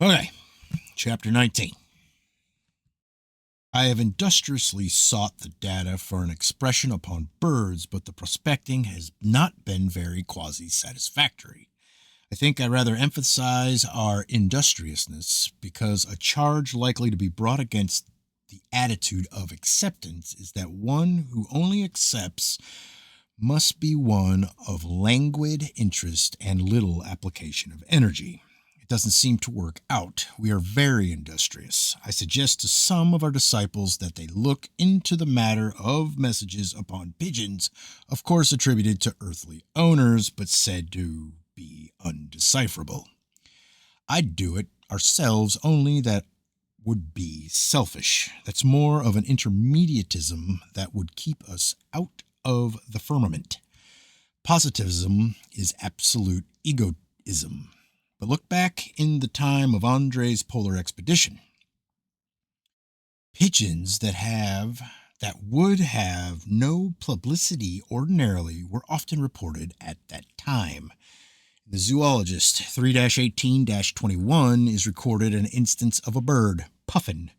Okay, chapter 19. I have industriously sought the data for an expression upon birds, but the prospecting has not been very quasi satisfactory. I think I rather emphasize our industriousness because a charge likely to be brought against the attitude of acceptance is that one who only accepts must be one of languid interest and little application of energy. It doesn't seem to work out. We are very industrious. I suggest to some of our disciples that they look into the matter of messages upon pigeons, of course attributed to earthly owners, but said to be undecipherable. I'd do it ourselves, only that would be selfish. That's more of an intermediatism that would keep us out of the firmament. Positivism is absolute egoism. But look back in the time of Andre's polar expedition. Pigeons that would have no publicity ordinarily were often reported at that time. The Zoologist 3-18-21 is recorded an instance of a bird, puffin,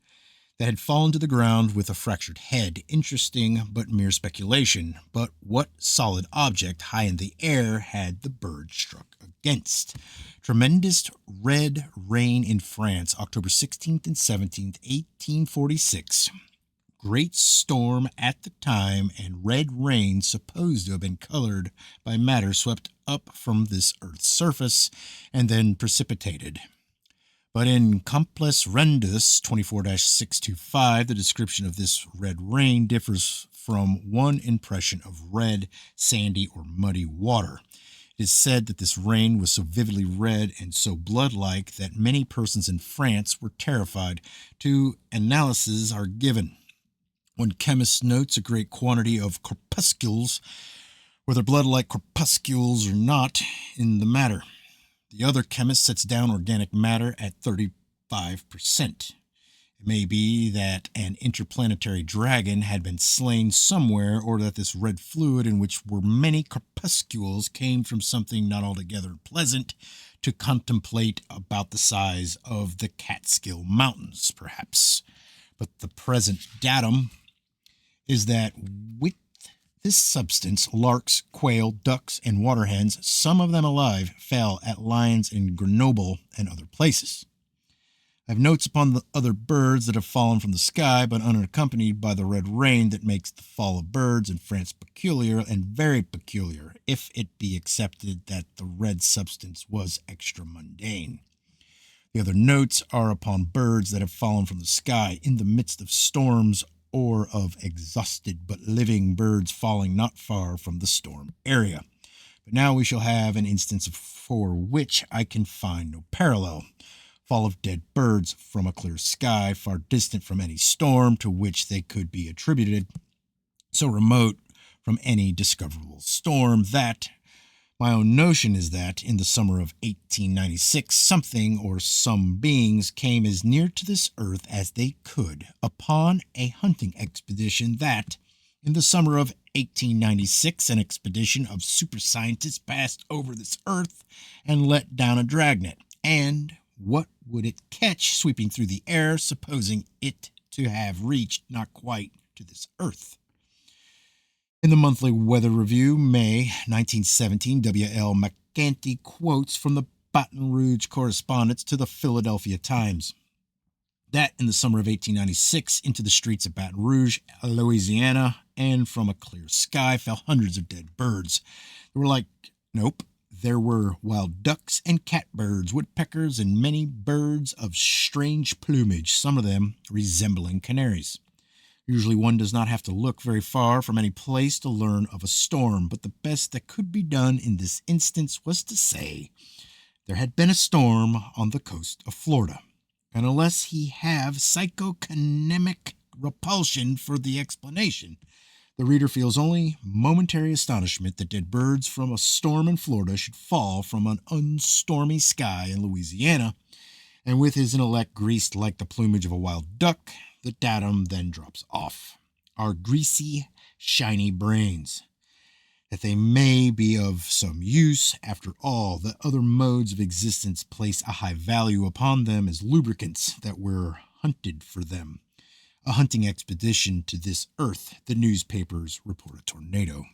that had fallen to the ground with a fractured head. Interesting, but mere speculation. But what solid object high in the air had the bird struck against? Tremendous red rain in France, October 16th and 17th, 1846. Great storm at the time, and red rain supposed to have been colored by matter swept up from this earth's surface and then precipitated. But in Comples Rendus 24-625, the description of this red rain differs from one impression of red, sandy, or muddy water. It is said that this rain was so vividly red and so blood-like that many persons in France were terrified. Two analyses are given. One chemist notes a great quantity of corpuscles, whether blood-like corpuscles or not, in the matter. The other chemist sets down organic matter at 35%. It may be that an interplanetary dragon had been slain somewhere, or that this red fluid, in which were many corpuscles, came from something not altogether pleasant to contemplate, about the size of the Catskill Mountains, perhaps. But the present datum is that with this substance, larks, quail, ducks, and water hens, some of them alive, fell at lions in Grenoble and other places. I have notes upon the other birds that have fallen from the sky, but unaccompanied by the red rain that makes the fall of birds in France peculiar, and very peculiar, if it be accepted that the red substance was extra mundane. The other notes are upon birds that have fallen from the sky in the midst of storms, or of exhausted but living birds falling not far from the storm area. But now we shall have an instance for which I can find no parallel. Fall of dead birds from a clear sky, far distant from any storm to which they could be attributed, so remote from any discoverable storm that my own notion is that in the summer of 1896, something or some beings came as near to this earth as they could upon a hunting expedition, that in the summer of 1896 an expedition of super scientists passed over this earth and let down a dragnet. And what would it catch sweeping through the air, supposing it to have reached not quite to this earth? In the Monthly Weather Review, May 1917, W.L. McCanty quotes from the Baton Rouge correspondence to the Philadelphia Times that in the summer of 1896, into the streets of Baton Rouge, Louisiana, and from a clear sky fell hundreds of dead birds. There were wild ducks and catbirds, woodpeckers, and many birds of strange plumage, some of them resembling canaries. Usually one does not have to look very far from any place to learn of a storm, but the best that could be done in this instance was to say there had been a storm on the coast of Florida. And unless he have psychokinemic repulsion for the explanation, the reader feels only momentary astonishment that dead birds from a storm in Florida should fall from an unstormy sky in Louisiana, and with his intellect greased like the plumage of a wild duck, the datum then drops off. Our greasy, shiny brains. that they may be of some use. After all, the other modes of existence place a high value upon them as lubricants, that we're hunted for them. A hunting expedition to this earth, the newspapers report a tornado.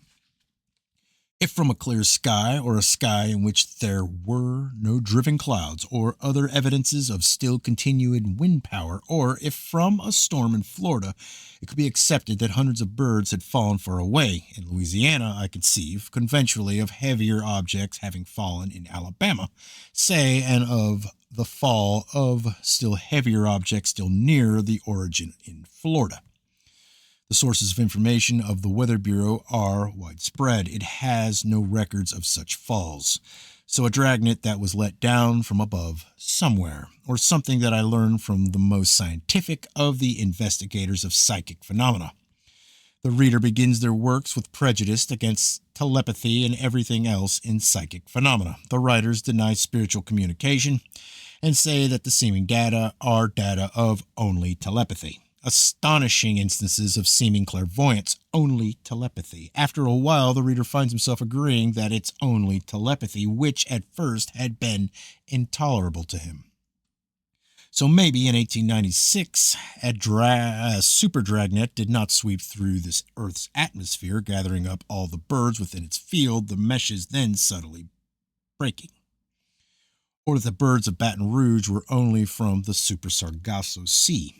If from a clear sky, or a sky in which there were no driven clouds, or other evidences of still continuing wind power, or if from a storm in Florida, it could be accepted that hundreds of birds had fallen far away. In Louisiana, I conceive, conventionally, of heavier objects having fallen in Alabama, say, and of the fall of still heavier objects still nearer the origin in Florida. The sources of information of the Weather Bureau are widespread. It has no records of such falls. So a dragnet that was let down from above somewhere, or something that I learned from the most scientific of the investigators of psychic phenomena. The reader begins their works with prejudice against telepathy and everything else in psychic phenomena. The writers deny spiritual communication and say that the seeming data are data of only telepathy. Astonishing instances of seeming clairvoyance, only telepathy. After a while, the reader finds himself agreeing that it's only telepathy, which at first had been intolerable to him. So maybe in 1896, a super dragnet did not sweep through this Earth's atmosphere, gathering up all the birds within its field, the meshes then subtly breaking. Or that the birds of Baton Rouge were only from the Super Sargasso Sea,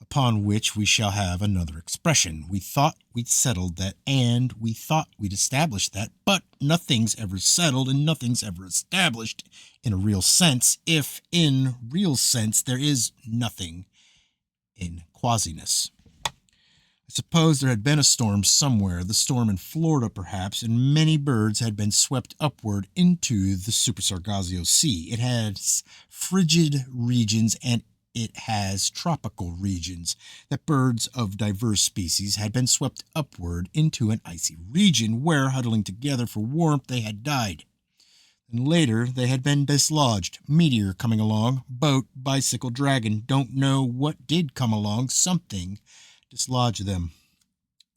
upon which we shall have another expression. We thought we'd settled that, and we thought we'd established that, but nothing's ever settled and nothing's ever established in a real sense, if in real sense there is nothing in quasiness. I suppose there had been a storm somewhere, the storm in Florida perhaps, and many birds had been swept upward into the Super Sargasso Sea. It has frigid regions and it has tropical regions, that birds of diverse species had been swept upward into an icy region where, huddling together for warmth, they had died. And later, they had been dislodged. Meteor coming along, boat, bicycle, dragon, don't know what did come along, something dislodged them.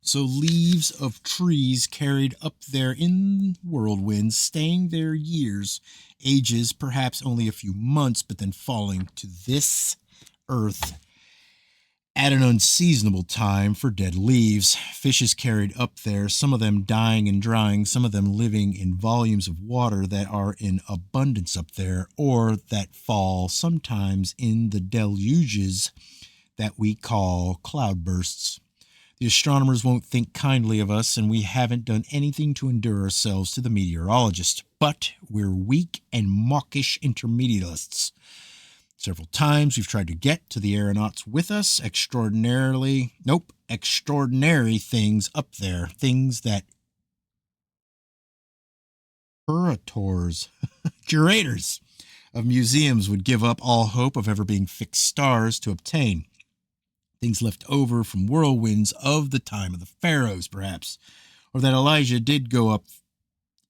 So leaves of trees carried up there in whirlwinds, staying there years, ages, perhaps only a few months, but then falling to this earth at an unseasonable time for dead leaves. Fishes carried up there, some of them dying and drying, some of them living in volumes of water that are in abundance up there, or that fall sometimes in the deluges that we call cloudbursts. The astronomers won't think kindly of us, and we haven't done anything to endear ourselves to the meteorologist, but we're weak and mawkish intermedialists. Several times we've tried to get to the aeronauts with us, extraordinary things up there, things that curators of museums would give up all hope of ever being fixed stars to obtain. Things left over from whirlwinds of the time of the pharaohs, perhaps, or that Elijah did go up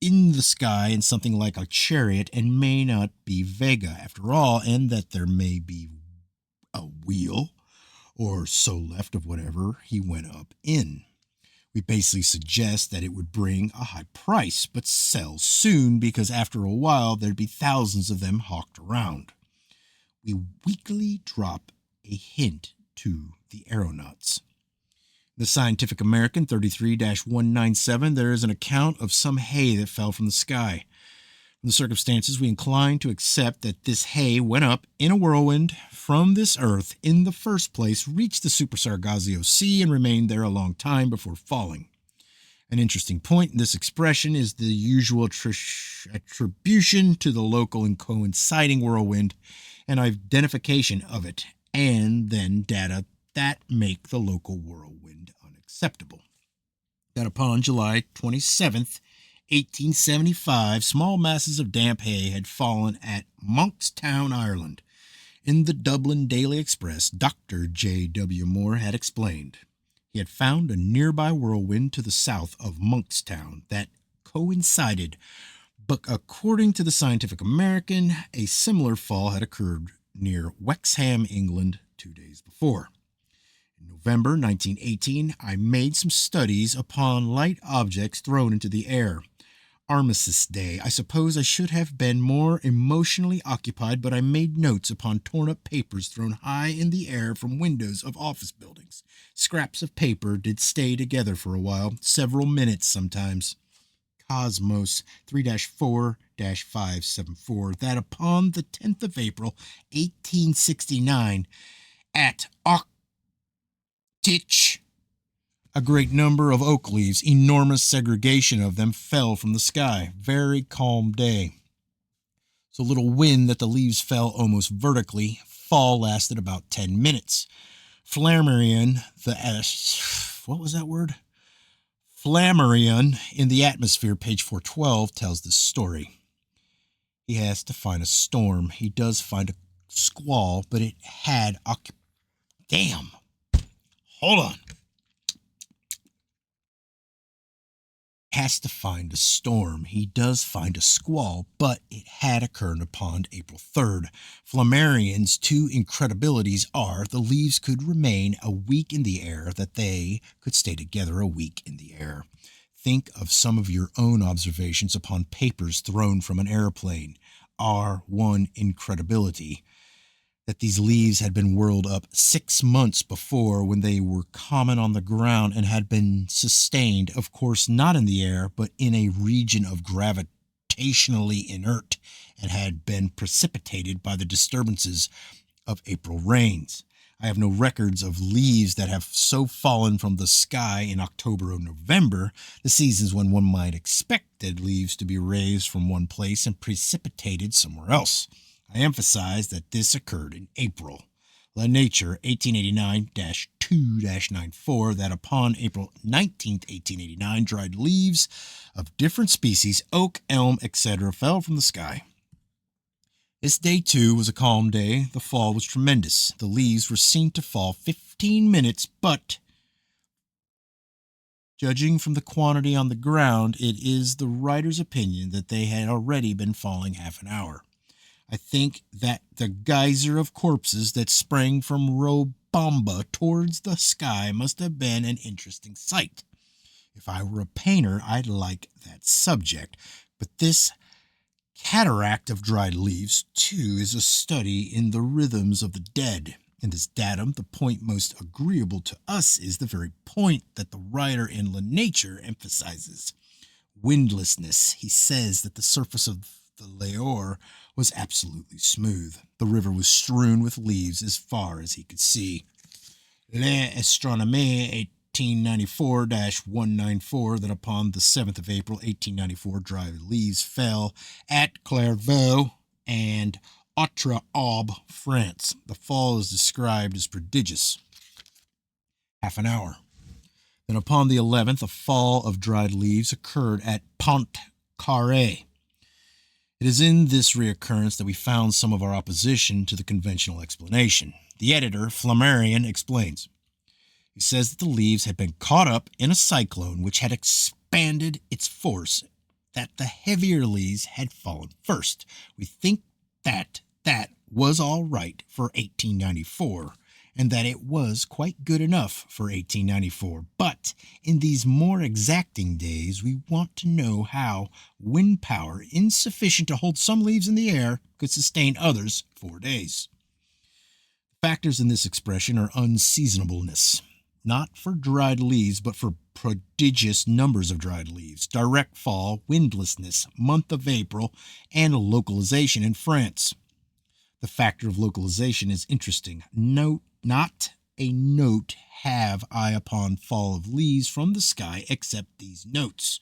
in the sky in something like a chariot and may not be Vega after all, and that there may be a wheel or so left of whatever he went up in. We basically suggest that it would bring a high price, but sell soon, because after a while there'd be thousands of them hawked around. We weakly drop a hint to the aeronauts. The Scientific American 33-197, there is an account of some hay that fell from the sky. From the circumstances, we incline to accept that this hay went up in a whirlwind from this earth in the first place, reached the Super Sargasso Sea, and remained there a long time before falling. An interesting point in this expression is the usual attribution to the local and coinciding whirlwind and identification of it, and then data that make the local whirlwind unacceptable. That upon July 27th, 1875, small masses of damp hay had fallen at Monkstown, Ireland. In the Dublin Daily Express, Dr. J. W. Moore had explained he had found a nearby whirlwind to the south of Monkstown that coincided, but according to the Scientific American, a similar fall had occurred near Wexham, England, 2 days before. In November 1918, I made some studies upon light objects thrown into the air. Armistice Day. I suppose I should have been more emotionally occupied, but I made notes upon torn up papers thrown high in the air from windows of office buildings. Scraps of paper did stay together for a while, several minutes sometimes. Cosmos 3-4 574, that upon the 10th of April, 1869, at Oktitch, a great number of oak leaves, enormous segregation of them, fell from the sky. Very calm day. So little wind that the leaves fell almost vertically. Fall lasted about 10 minutes. Flammarion, what was that word? Flammarion in the atmosphere, page 412, tells this story. He has to find a storm. He does find a squall, but it had Damn. Hold on. Has to find a storm. He does find a squall, but it had occurred upon April 3rd. Flammarion's two incredibilities are the leaves could remain a week in the air, that they could stay together a week in the air. Think of some of your own observations upon papers thrown from an airplane. Are one incredibility that these leaves had been whirled up 6 months before, when they were common on the ground and had been sustained, of course not in the air, but in a region of gravitationally inert, and had been precipitated by the disturbances of April rains. I have no records of leaves that have so fallen from the sky in October or November, the seasons when one might expect dead leaves to be raised from one place and precipitated somewhere else. I emphasize that this occurred in April. La Nature 1889-2-94, that upon April 19, 1889, dried leaves of different species, oak, elm, etc., fell from the sky. This day, too, was a calm day. The fall was tremendous. The leaves were seen to fall 15 minutes, but judging from the quantity on the ground, it is the writer's opinion that they had already been falling half an hour. I think that the geyser of corpses that sprang from Robamba towards the sky must have been an interesting sight. If I were a painter, I'd like that subject. But this cataract of dried leaves, too, is a study in the rhythms of the dead. In this datum, the point most agreeable to us is the very point that the writer in La Nature emphasizes. Windlessness. He says that the surface of the Loire was absolutely smooth. The river was strewn with leaves as far as he could see. L'Astronomie 1894-194, that upon the 7th of April 1894, dry leaves fell at Clairvaux and Autre-Aube, France. The fall is described as prodigious. Half an hour. Then upon the 11th, a fall of dried leaves occurred at Pontcarré. It is in this reoccurrence that we found some of our opposition to the conventional explanation. The editor, Flammarion, explains. He says that the leaves had been caught up in a cyclone which had expanded its force, that the heavier leaves had fallen first. We think that was all right for 1894, and that it was quite good enough for 1894. But in these more exacting days, we want to know how wind power insufficient to hold some leaves in the air could sustain others 4 days. Factors in this expression are unseasonableness, not for dried leaves, but for prodigious numbers of dried leaves, direct fall, windlessness, month of April, and localization in France. The factor of localization is interesting. Not a note have I upon fall of leaves from the sky except these notes.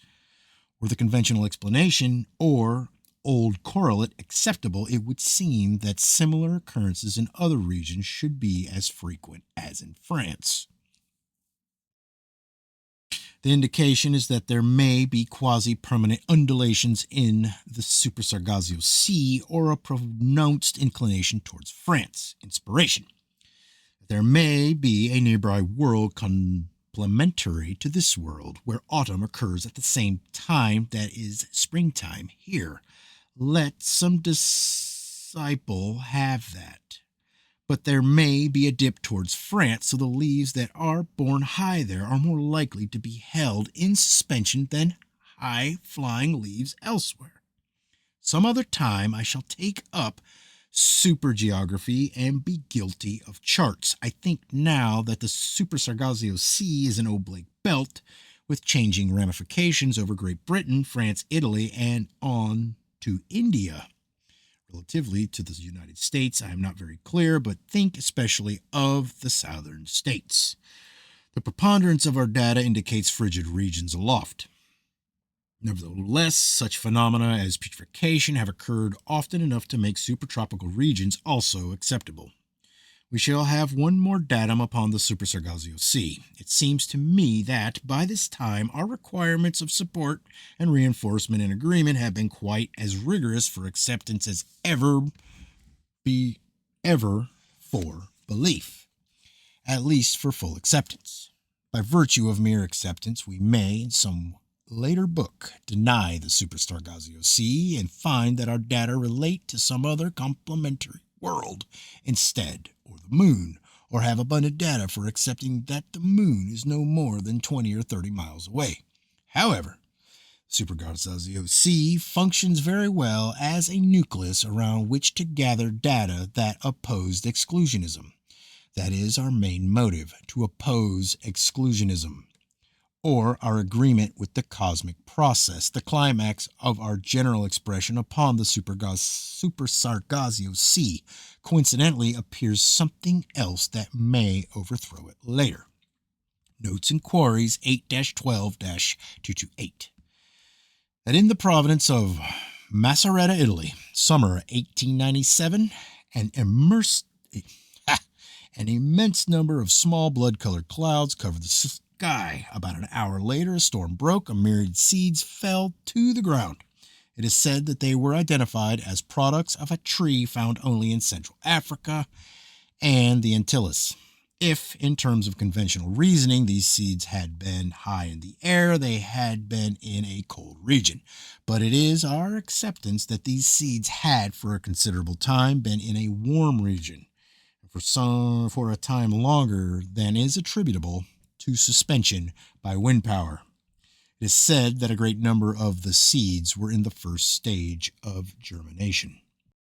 Were the conventional explanation or old correlate acceptable, it would seem that similar occurrences in other regions should be as frequent as in France. The indication is that there may be quasi-permanent undulations in the Super Sargasso Sea, or a pronounced inclination towards France. Inspiration. There may be a nearby world complementary to this world, where autumn occurs at the same time that is springtime here. Let some disciple have that. but there may be a dip towards France, so the leaves that are borne high there are more likely to be held in suspension than high-flying leaves elsewhere. Some other time I shall take up supergeography and be guilty of charts. I think now that the Super Sargasso Sea is an oblique belt with changing ramifications over Great Britain, France, Italy, and on to India. Relatively to the United States, I am not very clear, but think especially of the southern states. The preponderance of our data indicates frigid regions aloft. Nevertheless, such phenomena as putrefaction have occurred often enough to make supertropical regions also acceptable. We shall have one more datum upon the Super Sargasso Sea. It seems to me that, by this time, our requirements of support and reinforcement and agreement have been quite as rigorous for acceptance as ever for belief, at least for full acceptance. By virtue of mere acceptance, we may, in some later book, deny the Super Sargasso Sea and find that our data relate to some other complementary world instead, or the moon, or have abundant data for accepting that the moon is no more than 20 or 30 miles away. However, Super Sargasso Sea functions very well as a nucleus around which to gather data that oppose exclusionism. That is our main motive, to oppose exclusionism, or our agreement with the cosmic process, the climax of our general expression upon the Super Sargasso Sea. Coincidentally, appears something else that may overthrow it later. Notes and Queries 8-12-228. That in the province of Macerata, Italy, summer 1897, an immense number of small blood-colored clouds covered the sky. About an hour later, a storm broke. A myriad seeds fell to the ground. It is said that they were identified as products of a tree found only in Central Africa and the Antilles. If, in terms of conventional reasoning, these seeds had been high in the air, they had been in a cold region. But it is our acceptance that these seeds had, for a considerable time, been in a warm region, for a time longer than is attributable to suspension by wind power. It is said that a great number of the seeds were in the first stage of germination.